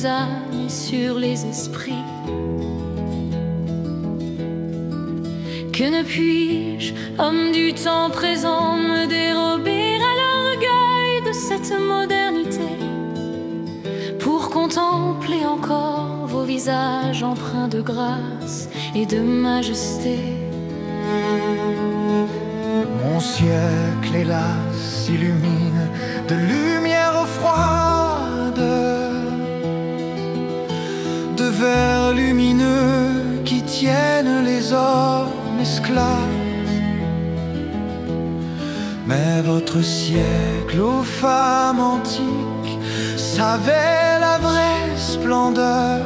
les âmes et sur les esprits. Que ne puis-je, homme du temps présent, me dérober à l'orgueil de cette modernité, pour contempler encore vos visages empreints de grâce et de majesté. Mon siècle, hélas, s'illumine de lumière froide, de vers lumineux qui tiennent les hommes esclaves. Mais votre siècle, ô femmes antiques, savait la vraie splendeur.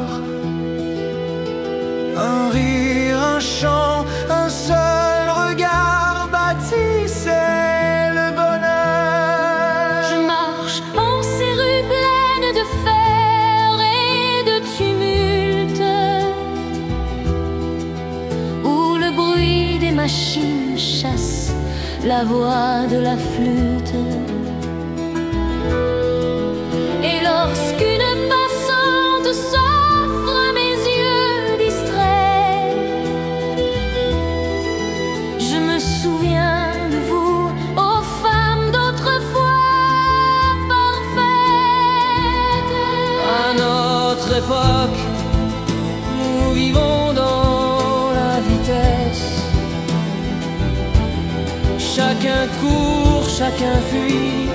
Un rire, un chant, un seul regard bâtissait le bonheur. Je marche en ces rues pleines de fer et de tumulte, où le bruit des machines chasse la voix de la flûte. Et lorsqu'une passante s'offre à mes yeux distraits, je me souviens de vous, ô femmes d'autrefois parfaites. À notre époque, nous vivons dans la vitesse. Chacun court, chacun fuit,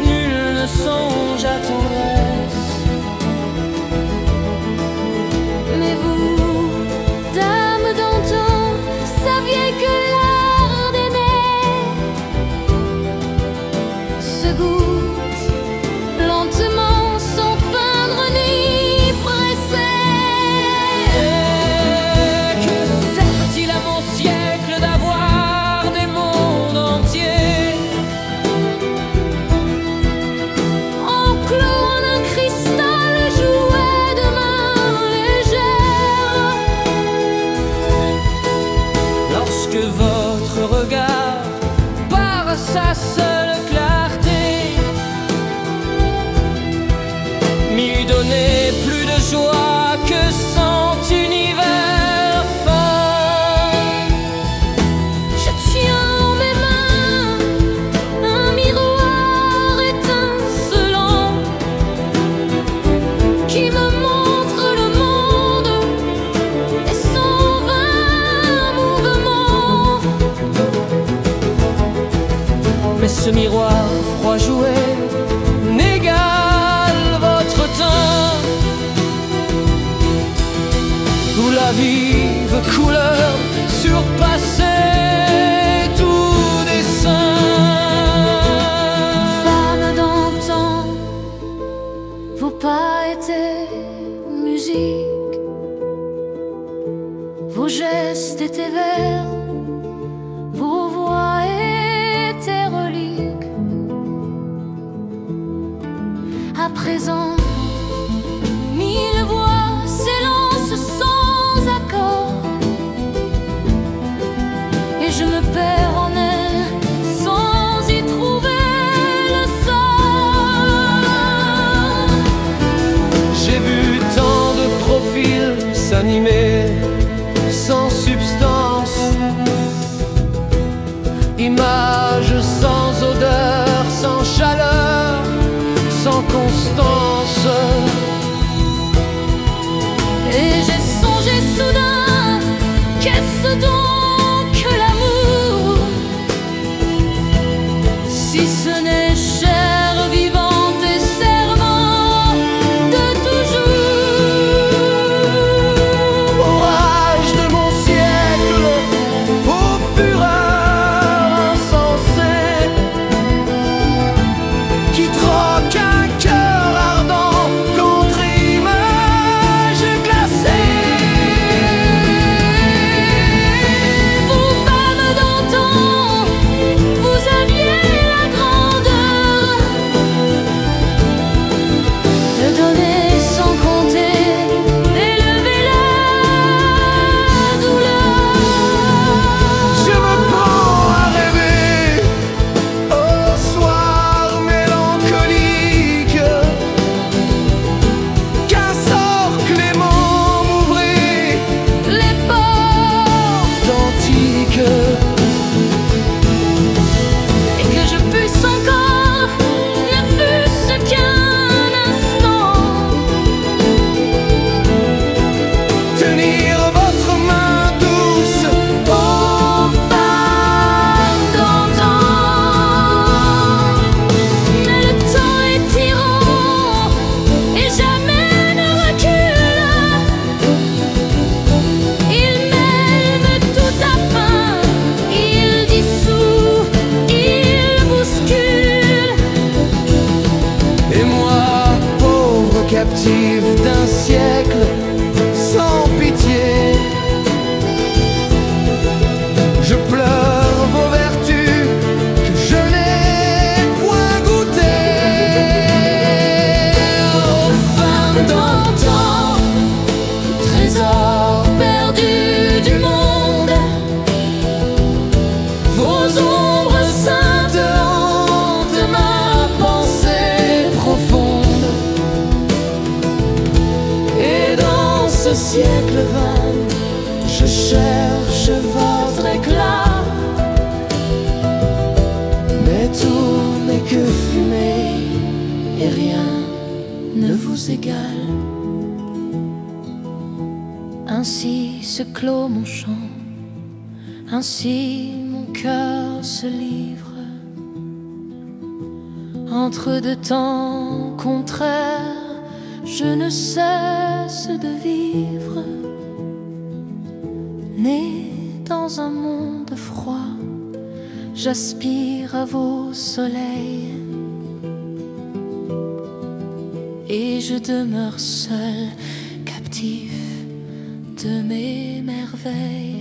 nul ne songe à tendresse. Mais vous, dames d'antan, saviez que l'art d'aimer se goûte lentement sans feindre ni presser. Et que sert-il à mon siècle d'avoir des mondes entiers Enclos en un cristal, jouet de main légère, lorsque votre regard, par sa seule clarté, m'eût donné plus de joie que 100 univers fins. je tiens en mes mains un miroir étincelant qui me montre le monde et son vain mouvement. Mais ce miroir froid jouet n'égale votre teint, où la vive couleur surpassait tout dessin. Femmes d'antan, vos pas étaient musique, vos gestes étaient vers, vos voix étaient reliques. À présent, 1000 voix s'élancent sans accord, et je me perds en elles sans y trouver le sort. J'ai vu tant de profils s'animer sans substance, images sans odeur, sans chaleur, sans constance. Et j'ai songé soudain, qu'est-ce donc que l'amour, si ce n'est chair vivante et serment de toujours. Orage de mon siècle, aux fureurs insensées, qui troque un cœur ardent contre captif d'un siècle sans pitié. Je pleure vos vertus que je n'ai point goûtées. Aux femmes d'antan, trésors perdus du monde, vos ombres saintes hantent ma pensée profonde. Et dans ce siècle vain, je cherche votre éclat, mais tout n'est que fumée et rien ne vous égale. Ainsi se clôt mon chant, ainsi mon cœur se livre, entre deux temps contraires, je ne cesse de vivre. Né dans un monde froid, j'aspire à vos soleils, et je demeure seul, captif de mes merveilles.